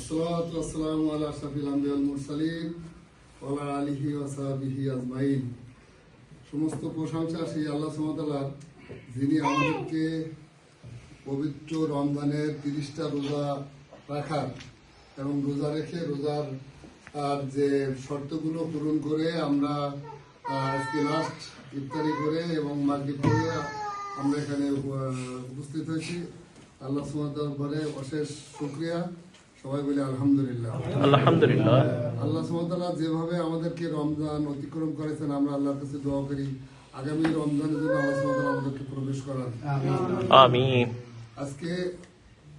আসসালাতু ওয়াসসালামু আলা আশরাফিল আমবিয়া ওয়াল মুরসালিন ওয়া আলা আলিহি ওয়া সাহবিহি আজমাইন। সমস্ত প্রশংসা সেই আল্লাহ সুবহানাহু ওয়া তাআলার, যিনি আমাদেরকে পবিত্র রমজানের 30টা রোজা রাখার এবং রোজা রেখে রোজার যে শর্তগুলো পূরণ করে আমরা আজকে লাস্ট ইফতারি করে এবং মাগরিব করে আমরা এখানে উপস্থিত হয়েছি। আল্লাহ সুবহানাহু ওয়া তাআলার ঘরে অশেষ শুকরিয়া। সবাই বলি আলহামদুলিল্লাহ। আলহামদুলিল্লাহ। আল্লাহ সুবহানাহু ওয়া তাআলা যেভাবে আমাদেরকে রমজান অতিক্রম করেছেন, আমরা আল্লাহর কাছে দোয়া করি আগামী রমজানের জন্য আল্লাহ সুবহানাহু ওয়া তাআলা আমাদেরকে প্রবেশ করান। আমিন। আজকে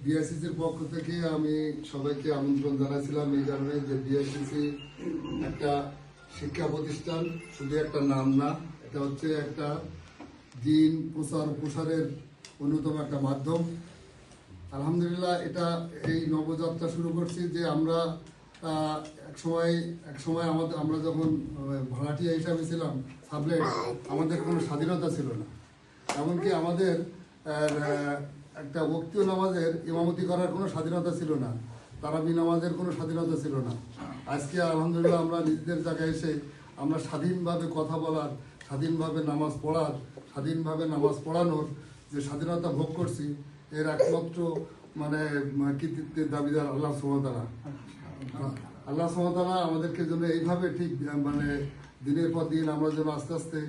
বিআইসিসির পক্ষ থেকে আমি সবাইকে আমন্ত্রণ জানাছিলাম এই কারণে যে বিআইসিসি একটা শিক্ষা প্রতিষ্ঠান, শুধু একটা নাম না, এটা হচ্ছে একটা দিন প্রসারের অন্যতম একটা মাধ্যম। আলহামদুলিল্লাহ, এটা এই নবযাত্রা শুরু করছি যে আমরা এক সময় আমরা যখন ভাড়াটিয়া হিসাবে ছিলাম সাবলেট, আমাদের কোনো স্বাধীনতা ছিল না। এমনকি আমাদের একটা ওয়াক্তি নামাজের ইমামতি করার কোনো স্বাধীনতা ছিল না, তারাবি নামাজের কোনো স্বাধীনতা ছিল না। আজকে আলহামদুলিল্লাহ আমরা নিজেদের জায়গায় এসে আমরা স্বাধীনভাবে কথা বলার, স্বাধীনভাবে নামাজ পড়ার, স্বাধীনভাবে নামাজ পড়ানোর যে স্বাধীনতা ভোগ করছি, এর একমাত্র কৃতিত্বের দাবিদার আল্লাহ সুবহানাহু ওয়া তাআলা। আল্লাহ সুবহানাহু ওয়া তাআলা আমাদেরকে জন্য এইভাবে ঠিক দিনের পর দিন আমরা যেন আস্তে আস্তে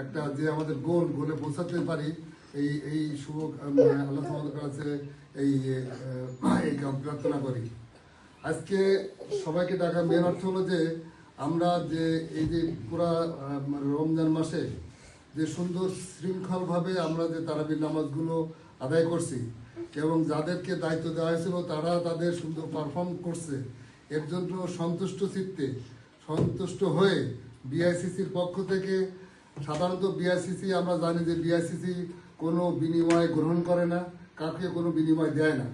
একটা যে আমাদের গোলে পৌঁছাতে পারি, এই শুভ আল্লাহ সুবহানাহু ওয়া তাআলার কাছে এই প্রার্থনা করি। আজকে সবাইকে ডাকার মেন অর্থ হলো যে আমরা যে এই যে পুরা রমজান মাসে যে সুন্দর শৃঙ্খলভাবে আমরা যে তারাবির নামাজগুলো আদায় করছি এবং যাদেরকে দায়িত্ব দেওয়া হয়েছিল তারা তাদের সুন্দর পারফর্ম করছে, এর জন্য সন্তুষ্ট হয়ে বিআইসিসির পক্ষ থেকে, সাধারণত বিআইসিসি আমরা জানি যে বিআইসিসি কোনো বিনিময় গ্রহণ করে না, কাউকে কোনো বিনিময় দেয় না।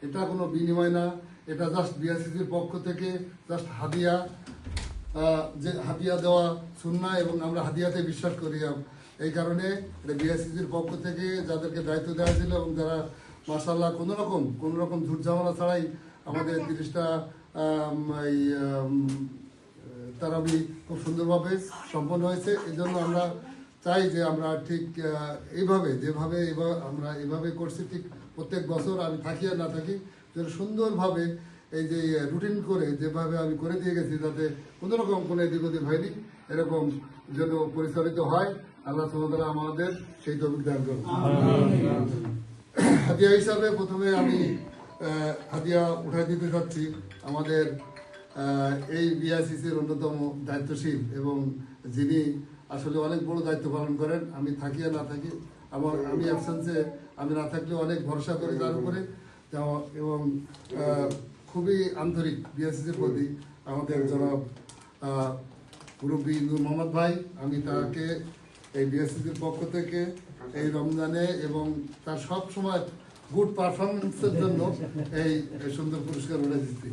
এটা কোনো বিনিময় না, এটা জাস্ট বিআইসিসির পক্ষ থেকে জাস্ট হাদিয়া, যে হাদিয়া দেওয়া সুন্নাহ এবং আমরা হাদিয়াতে বিশ্বাস করি। এই কারণে এটা বিআইসিসির পক্ষ থেকে যাদেরকে দায়িত্ব দেওয়া ছিল এবং যারা মাশাআল্লাহ কোনো রকম ঝুটঝামেলা ছাড়াই আমাদের 30টা তারাবি খুব সুন্দরভাবে সম্পন্ন হয়েছে। এই জন্য আমরা চাই যে আমরা ঠিক যেভাবে আমরা এভাবে করছি, ঠিক প্রত্যেক বছর আমি থাকি আর না থাকি যেন সুন্দরভাবে এই যে রুটিন করে যেভাবে আমি করে দিয়ে গেছি, যাতে কোনো রকম কোনো এদিক ওদিক হয়নি, এরকম যেন পরিচালিত হয়। আল্লাহ সুবহানাহু ওয়া তাআলা আমাদের সেই তৌফিক দান করুন। হাদিয়া হিসাবে প্রথমে আমি হাদিয়া উঠাই দিতে চাচ্ছি আমাদের এই বিআইসিসির অন্যতম দায়িত্বশীল এবং যিনি আসলে অনেক বড় দায়িত্ব পালন করেন। আমি থাকি আর না থাকি, আমি অ্যাবসেন্সে আমি না থাকলেও অনেক ভরসা করি তার উপরে, এবং খুবই আন্তরিক বিআইসিসির প্রতি আমাদের জনাব মুরব্বী নূর মোহাম্মদ ভাই। আমি তাকে এই বিআইসিসির পক্ষ থেকে এই রমজানে এবং তার সব সময় গুড পারফরমেন্সের জন্য এই সুন্দর পুরস্কার উঠে দিচ্ছি।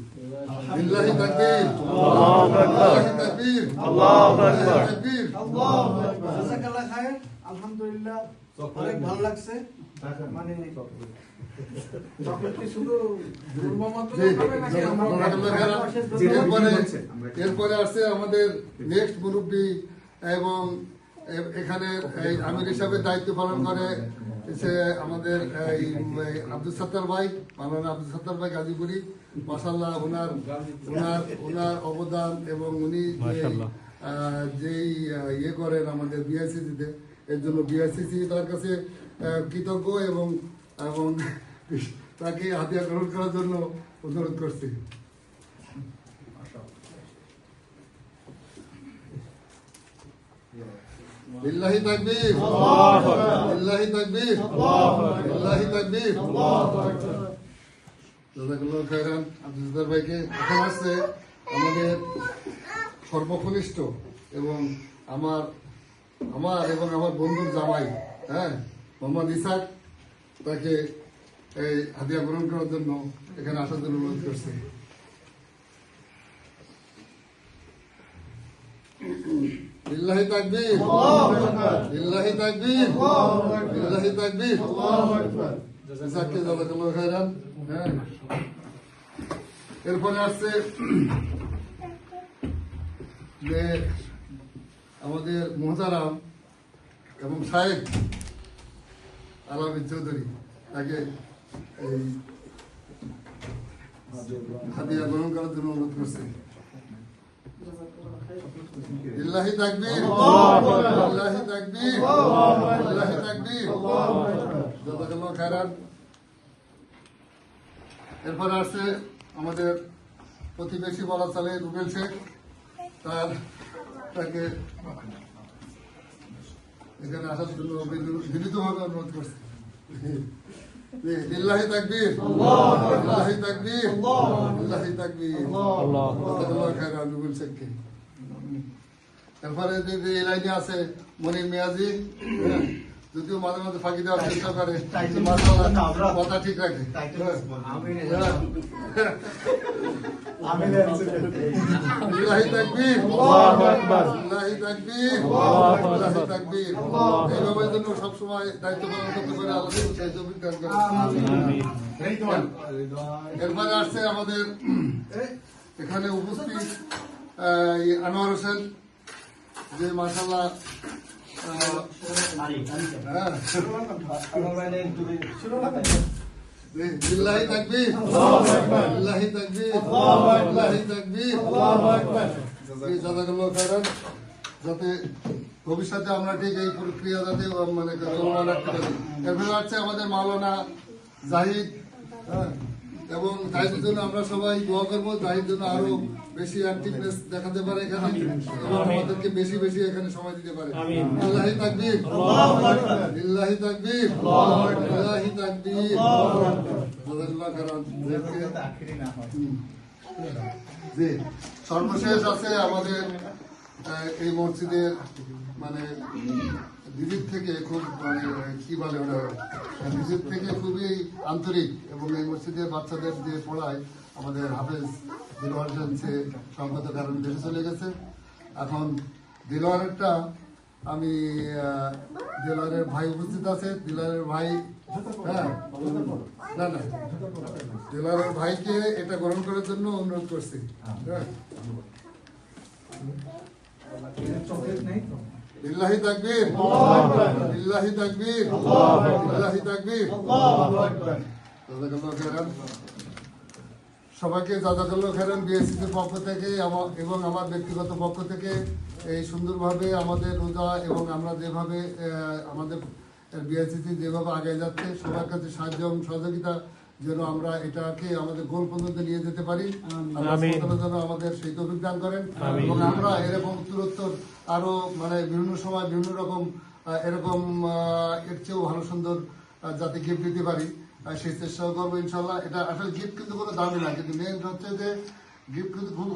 লিল্লাহি তাকবীর, আল্লাহু আকবার, তাকবীর, আল্লাহু আকবার, তাকবীর, আল্লাহু আকবার। জাযাকাল্লাহ খায়ের। আলহামদুলিল্লাহ, অনেক ভালো লাগছে। চকলেটটি শুধু এরপরে আসছে আমাদের নেক্সট মুরব্বী এবং এখানে আমির হিসাবে দায়িত্ব পালন করে সে আমাদের আব্দুল সত্তার ভাই, মাওলানা আব্দুল সত্তার ভাই গাজীপুরি। মাশাআল্লাহ, ওনার অবদান এবং উনি যেই ইয়ে করেন আমাদের বিআইসিসিতে, এর জন্য বিআইসিসি তার কাছে কৃতজ্ঞ এবং তাকে হাতিয়া গ্রহণ করার জন্য অনুরোধ করছি। লিল্লাহি তাকবীর, লিল্লাহি তাকবীর, লিল্লাহি তাকবীর। জাযাকাল্লাহু খাইরান আব্দুল সত্তার ভাইকে। এখন আসছে আমাদের সর্বকনিষ্ঠ এবং আমার এবং আমার বন্ধুর জামাই, মোহাম্মদ ইসাক, তাকে এই হাদিয়া গ্রহণ করার জন্য এখানে আসার জন্য অনুরোধ করছে। লিল্লাহি তাকবীর, লিল্লাহি তাকবীর, লিল্লাহি তাকবীর। ইসাককে জাযাকাল্লাহু খাইরান। এরপরে আসছে যে আমাদের মোহতারাম এবং শায়েখ আলামিন চৌধুরী তাকে এই হাদিয়া গ্রহণ করার জন্য অনুরোধ করছে। লিল্লাহি তাকবীর, লিল্লাহি তাকবীর, লিল্লাহি তাকবীর। জাযাকাল্লাহু খায়রান। এরপরে আসছে আমাদের প্রতিবেশী বলা চলে রুবেল শেখ, তাকে এখানে আসার জন্য বিনীতভাবে অনুরোধ করছি। লিল্লাহি তাকবীর, লিল্লাহি তাকবীর, লিল্লাহি তাকবীর। জাযাকাল্লাহু খায়রান রুবেল শেখকে। এরপরে যে এই লাইনে আছে মনির মিয়াজি, যদিও মাঝে মাঝে ফাঁকি দেওয়ার চেষ্টা করে, কিন্তু মাশাআল্লাহ কথা ঠিক রাখে। লিল্লাহি তাকবীর, লিল্লাহি তাকবীর, লিল্লাহি তাকবীর। এই বাবার জন্য সবসময় দায়িত্ব পালন করতে পারে আল্লাহ সেই তৌফিক দান করেন। এরপরে আসছে আমাদের এখানে উপস্থিত আনোয়ার হোসেন, যে মাশাআল্লাহ লিল্লাহি তাকবীর, লিল্লাহি তাকবীর, লিল্লাহি তাকবীর। জাযাকাল্লাহু খায়রান। যাতে ভবিষ্যতে আমরা ঠিক এই প্রক্রিয়া যাতে মানে চলমান রাখতে পারি। এরপরে আছে আমাদের মাওলানা জাহিদ, এবং জাহিদের জন্য আমরা সবাই দোয়া করবো, জাহিদ জন্য আরো বেশি অ্যাক্টিভনেস দেখাতে পারে এখানে, এবং আমাদেরকে বেশি বেশি এখানে সময় দিতে পারে। লিল্লাহি তাকবীর, লিল্লাহি তাকবীর, লিল্লাহি তাকবীর। জাযাকাল্লাহু খায়রান। জি, সর্বশেষ আছে আমাদের এই মসজিদের মানে দিদির থেকে খুব মানে কি বলে ওরা, দিদির থেকে খুবই আন্তরিক, এবং এই মসজিদের বাচ্চাদের যে পড়ায় আমাদের হাফেজ দিলওয়ার হোসেন সে সঙ্গত কারণ দেশে চলে গেছে। এখন দিলওয়ারেরটা আমি দিলওয়ারের ভাই উপস্থিত আছে, দিলওয়ারের ভাই, হ্যাঁ না না দিলওয়ারের ভাইকে এটা গ্রহণ করার জন্য অনুরোধ করছি। হ্যাঁ, লিল্লাহি তাকবীর, লিল্লাহি তাকবীর, লিল্লাহি তাকবীর। জাযাকাল্লাহু খায়রান। সবাইকে জাযাকাল্লাহু খায়রান বিএসসির পক্ষ থেকে এবং আমার ব্যক্তিগত পক্ষ থেকে এই সুন্দরভাবে আমাদের রোজা এবং আমরা যেভাবে আমাদের বিএসসি যেভাবে আগে যাচ্ছে, সবার কাছে সাহায্য এবং সহযোগিতা যেন আমরা এটাকে আমাদের গোল পর্যন্ত নিয়ে যেতে পারি। যেন আমাদের সেই তৌফিক দান করেন, এবং আমরা এরকম উত্তরোত্তর আরো মানে বিভিন্ন সময় বিভিন্ন রকম এরকম এর চেয়েও ভালো সুন্দর যাতে গিফট দিতে পারি সেই চেষ্টা করবো ইনশাল্লাহ। এটা আসলে গিফট কিন্তু কোনো দামি না, কিন্তু মেন হচ্ছে যে গিফট কিন্তু খুব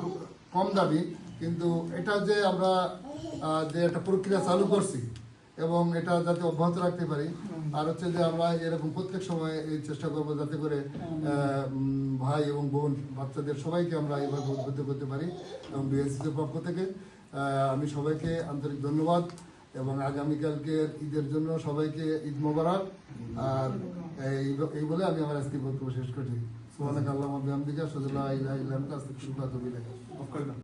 কম দামি, কিন্তু এটা যে আমরা যে একটা প্রক্রিয়া চালু করছি এবং এটা যাতে অব্যাহত রাখতে পারি, আর হচ্ছে যে আমরা এরকম প্রত্যেক সময় এই চেষ্টা করবো যাতে করে ভাই এবং বোন বাচ্চাদের সবাইকে আমরা এইভাবে উদ্বুদ্ধ করতে পারি। এবং বিএসসির পক্ষ থেকে আমি সবাইকে আন্তরিক ধন্যবাদ, এবং আগামীকালকে ঈদের জন্য সবাইকে ঈদ মোবারক। আর এই বলে আমি আমার আজকে বক্তব্য শেষ করছি। সুবহানাকাল্লাহুম্মা ওয়া বিহামদিকা আশহাদু আল্লা ইলাহা ইল্লা আনতা আস্তাগফিরুকা ওয়া আতুবু ইলাইক।